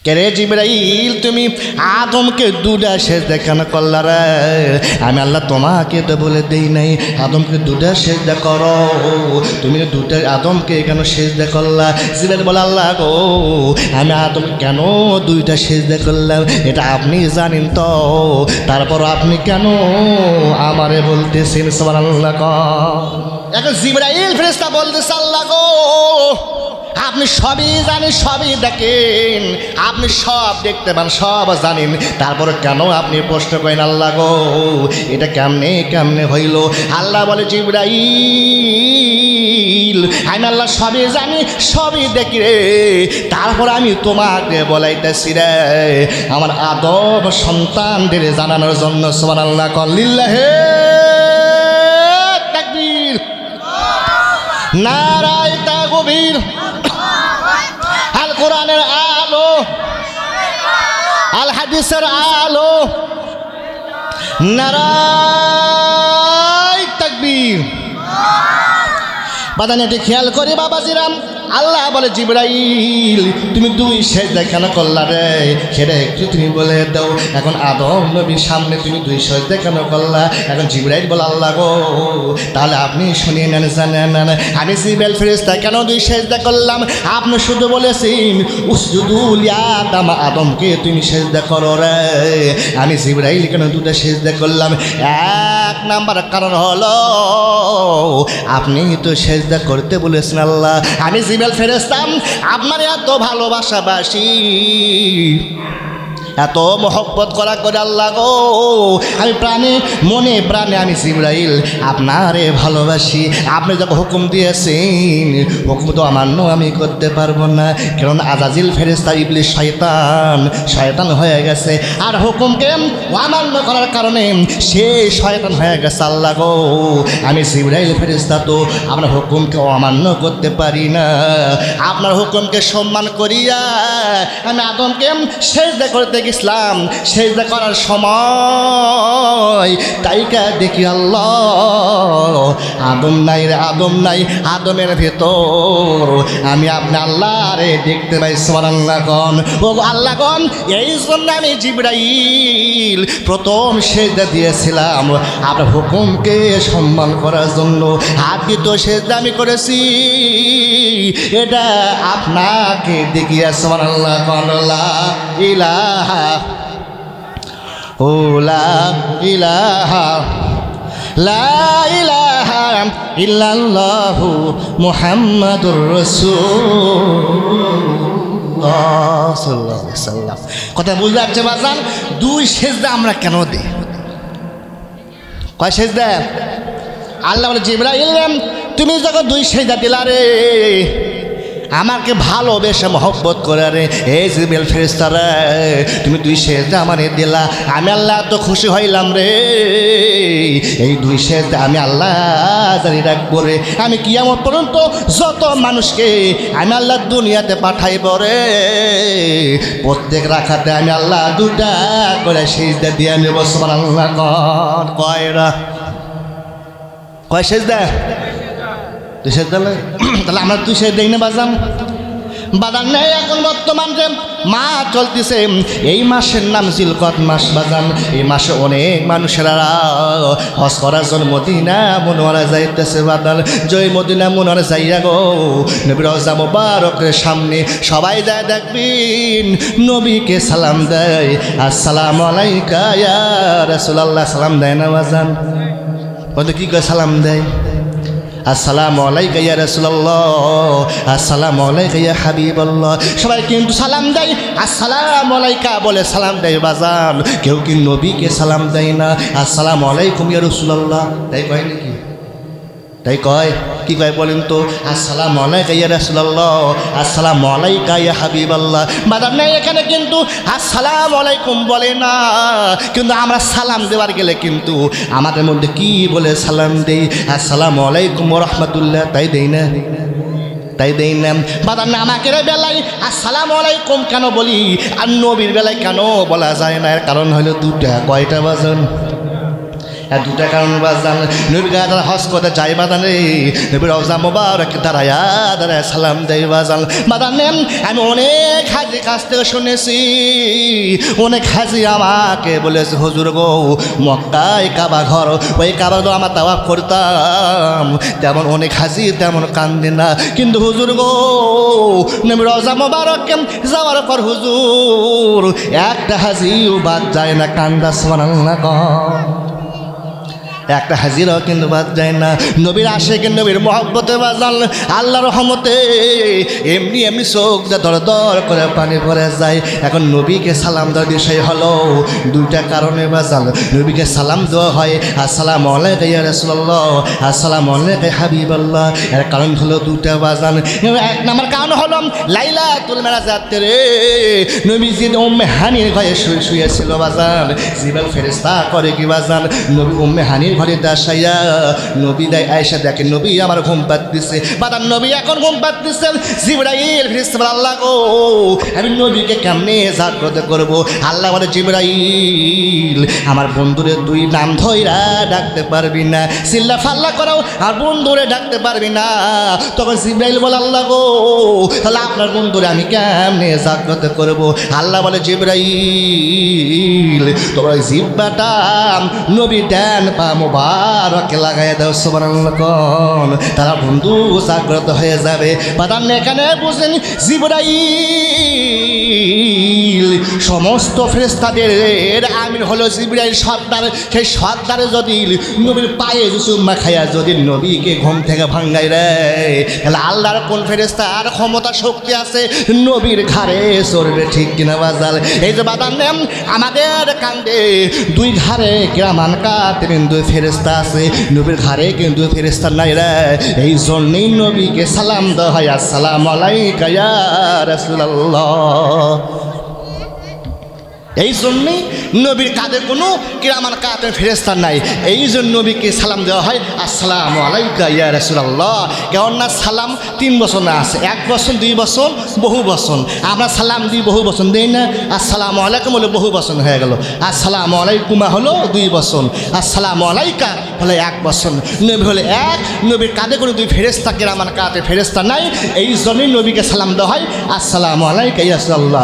কেরে জিবরাইল তুমি আদমকে দুটা সেজদা কেন করলা রে? আমি আল্লাহ তোমাকে তো বলে দেই নাই আদমকে দুটা সেজদা করো, তুমি দুটা আদমকে কেন সেজদা করলা? জিবরাইল বলে আল্লাহ গো আমি আদম কেন দুইটা সেজদা করলাম এটা আপনি জানেন তো, তারপর আপনি কেন আমারে বলতেছেন সুবহানাল্লাহ? এখন জিবরাইল ফেরেশতা বলতেছে আল্লাহ গো আপনি সবই জানেন, সবই দেখেন, আপনি সব দেখতে পান, সব জানেন, তারপরে কেন আপনি প্রশ্ন করেন আল্লাহ গো এটা কেমনে কেমনে হইল? আল্লাহ বলে জিবরাইল আমি আল্লাহ সবই জানি, সবই দেখি রে, তারপর আমি তোমাকে বলাইতেছি রে আমার আদম সন্তানদের জানানোর জন্য। সুবহানাল্লাহ লিল্লাহি তাকবীর, নারায়ে তাকবীর। আল কোরআনের আলো, আল হাদিসের আলো, নারায়ে তাকবীর। বাদান এটি খেয়াল করে বাবাজিরাম, আল্লাহ বলে জিবরাইল তুমি দুই সেজদা কেন করলা রে সেটা একটু তুমি বলে দাও। এখন আদম নবীর সামনে তুমি দুই সেজদা কেন করলা? এখন জিবরাইল বলে আল্লাহ গো তাহলে আপনি শুনিয়ে নেন, জানেন আমি জিবরাইল ফেরেশতা কেন দুই সেজদা করলাম? আপনি শুধু বলেছেন উসজুদু লিআদম, আদমকে তুমি সেজদা করো রে। আমি জিবরাইল কেন দুটা সেজদা করলাম? এক নাম্বার কারণ হলো আপনি তো সেজদা করতে বলেছেন আল্লাহ, আমি জিবরাইল ফেরেশতা আপনার এত ভালোবাসাবাসি, এত মহব্বত করা করে আল্লাহ গো আমি প্রাণে মনে প্রাণে আমি জিবরাইল আপনারে ভালোবাসি। আপনি যখন হুকুম দিয়েছেন হুকুম তো অমান্য আমি করতে পারবো না, কারণ আজাজিল ফেরেশতা ইবলিস শয়তান হয়ে গেছে, আর হুকুমকে অমান্য করার কারণে সে শয়তান হয়ে গেছে আল্লাহ গো। আমি জিবরাইল ফেরেশতা তো আপনার হুকুমকে অমান্য করতে পারি না, আপনার হুকুমকে সম্মান করিয়া আমি আদমকে সেজদা করতে ইসলাম। সেজদা করার সময় তাইকা দেখি আল্লাহ আদম নাই রে, আদম নাই, আদমের ভেতর আমি আপনি আল্লাহ রে দেখতে পাই। সুবহানাল্লাহ গণ, ও আল্লাহ গণ, এই জন্য আমি জিবরাইল প্রথম সেজদা দিয়েছিলাম আপনার হুকুমকে সম্মান করার জন্য, আর দ্বিতীয় সেজদা আমি করেছি এটা আপনাকে দেখিয়া। সুবহানাল্লাহ গণ, লা ইলাহা ও লা ইলাহা লা ইলাহা ইল্লাল্লাহু মুহাম্মাদুর রাসূলুল্লাহ সাল্লাল্লাহু আলাইহি ওয়াসাল্লাম। কথা বুঝতে পারছে বাজান? দুই সেজদা আমরা কেন দিই? কয় সেজদা? আল্লাহ বলে জিবরাইল তুমি যখন দুই সেজদা দিলা রে আমাকে ভালোবেসে মহব্বত করে রে, এই জিবরাইল ফেরেশতা রে তুমি দুই সেজদা আমারে দিলা, আমি আল্লাহ তো খুশি হইলাম রে। এই দুই সেজদা আমি আল্লাহ জারি রাখবো রে, আমি কিয়ামত পর্যন্ত যত মানুষকে আমি আল্লাহ দুনিয়াতে পাঠাইব রে প্রত্যেক রাখাতে আমি আল্লাহ দুটা করে সেজদা দিয়ে নেব। সুবহানাল্লাহ কর কয়রা কয় সেজদা? তুই সেজদা তাহলে আমরা তুই সে দেই না বাজান বাজান নেই। এখন বর্তমান যে মা চলতেছে এই মাসের নাম জিলকদ মাস বাজান, এই মাসে অনেক মানুষেরা হজ করার জন্য মদিনা মুনওয়ারা যাইতেছে বাজান। জয় মদিনা মুনওয়ারা যাইয়া গো নবীর রওজা মুবারকের সামনে সবাই যায় দেখবেন নবীকে সালাম দেয়, আসসালামু আলাইকা ইয়া রাসূলুল্লাহ, সালাম দেয় না বাজান? বলতে কি করে সালাম দেয়? আসসালামু আলাইকা ইয়া রাসূলুল্লাহ, আসসালামু আলাইকা ইয়া হাবিবাল্লাহ। সবাই কিন্তু সালাম দেয় আসসালামু আলাইকা বলে সালাম দেয় বাজান, কেউ কি নবীকে সালাম দেয় না আসসালামু আলাইকুম ইয়া রাসূলুল্লাহ? তাই কয় নাকি? তাই কয় কি কয় বলেন তো? আসসালামু আলাইকা ইয়া রাসূলুল্লাহ, আসসালামু আলাইকা ইয়া হাবিবাল্লাহ। বাজার নেই এখানে কিন্তু আসসালামু আলাইকুম বলে না, কিন্তু আমরা সালাম দেওয়ার গেলে কিন্তু আমাদের মধ্যে কি বলে সালাম দেই? আসসালামু আলাইকুম ওয়া রাহমাতুল্লাহ, তাই দেই না? তাই দেই না বাজার না? আমাকে বেলায় আসসালামু আলাইকুম কেন বলি আর নবীর বেলায় কেন বলা যায় না? এর কারণ হলো দুটা। কয়টা বাজান? আর দুটা কারণ বাজান নবী গায়ে তারা হজ করতে যাই বাজান রে নবী রওজা মোবারক দাঁড়ায়া দাঁড়ায় সালাম দেয় বাজান বাজান নেন আমি অনেক হাজি কাছ থেকে শুনেছি অনেক হাজি আমাকে বলেছে হুজুর গো মক্কায় কাবা ঘর ওই কাবা ঘর আমার তাওয়াফ করতাম তেমন অনেক হাজি তেমন কান্দে না কিন্তু হুজুর গো নবী রওজা মোবারক যাওয়ার পর হুজুর একটা হাজিও বাদ যায় না কান্দা সুবহানাল্লাহ একটা হাজিরাও কিন্তু বাদ যায় না নবীর আশিক নবীর মহব্বতে বাজান আল্লাহর রহমতে এমনি এমনি চোখ যা দর দর করে পানি ভরে যায় এখন নবীকে সালাম দেওয়ার বিষয় হলো দুইটা কারণে বাজান নবীকে সালাম দেওয়া হয় আসসালামু আলাইকা ইয়া রাসূলুল্লাহ আসসালামু আলাইকা হাবিবাল্লাহ এর কারণ হলো দুটা বাজান এক নম্বর কারণ হলো লাইলাতুল মেরাজ রাতে নবীজি উম্মে হানির ঘরে শুয়েছিল বাজান জিবরাইল ফেরেশতা করে কি বাজান নবী উম্মে হানির ঘরে দাসাইয়া নবী দেয় আয়েশা দেখে নবী আমার ঘুম পাড়তেছে বাদান নবী এখন ঘুম পাড়তেছেন জিবরাইল ফেরেশতা বলে আল্লাহ গো আমি নবীকে কেমনে জাগ্রত করব আল্লাহ বলে জিবরাইল আমার বন্ধুরে তুই নাম ধইরা ডাকতে পারবি না চিল্লা ফাল্লা করাও আর বন্ধুরে ডাকতে পারবি না তখন জিবরাইল বলে আল্লাহ গো তাহলে আপনার বন্ধুরে আমি কেমনে জাগ্রত করব আল্লাহ বলে জিবরাইল তোমার জিব্বাটা নবী দেন পা মোবারকে লাগাই দাও সুবহানাল্লাহ তারা বন্ধু জাগ্রত হয়ে যাবে বাদান এখানে বুঝেন জিবরাইল সমস্ত ফেরেশতাদের আমির হলো জিবরাইল সর্দার সেই সর্দারে যদি নবীর পায়ে চুম্মা খাইয়া যদি নবীকে ঘুম থেকে ভাঙ্গাই রে তাহলে আল্লাহর কোন ফেরেশতার ক্ষমতা শক্তি আছে নবীর ঘাড়ে চড়বে ঠিক কিনা বাজাল এই যে বাদান আমাদের কান্দে দুই ঘাড়ে কিরামান কাতিবিন দুই ফেরেশতা আছে নবীর ঘাড়ে কিন্তু ফেরেশতা নাই রে এই জন্যই নবীকে সালাম দেওয়া হয় আসসালামু আলাইকা ইয়া রাসূলুল্লাহ এই জন্যই নবীর কাঁধে কোনো কিরামান কাতের ফেরেশতা নাই এই জন্য নবীকে সালাম দেওয়া হয় আসসালামু আলাইকা ইয়া রাসূলুল্লাহ কেননা সালাম 3 বছর না আছে 1 বছর 2 বছর বহু বছর আমরা সালাম দিই বহু বছর দেই না আসসালামু আলাইকুম হলো বহু বছর হয়ে গেল আসসালামু আলাইকুমা হলো 2 বছর আসসালামু আলাইকা হলো 1 বছর নবী হলে এক নবীর কাঁধে কোনো দুই ফেরেশতা কিরামান কাতের ফেরেশতা নাই এই জন্যই নবীকে সালাম দেওয়া হয় আসসালামু আলাইকা ইয়া রাসূলুল্লাহ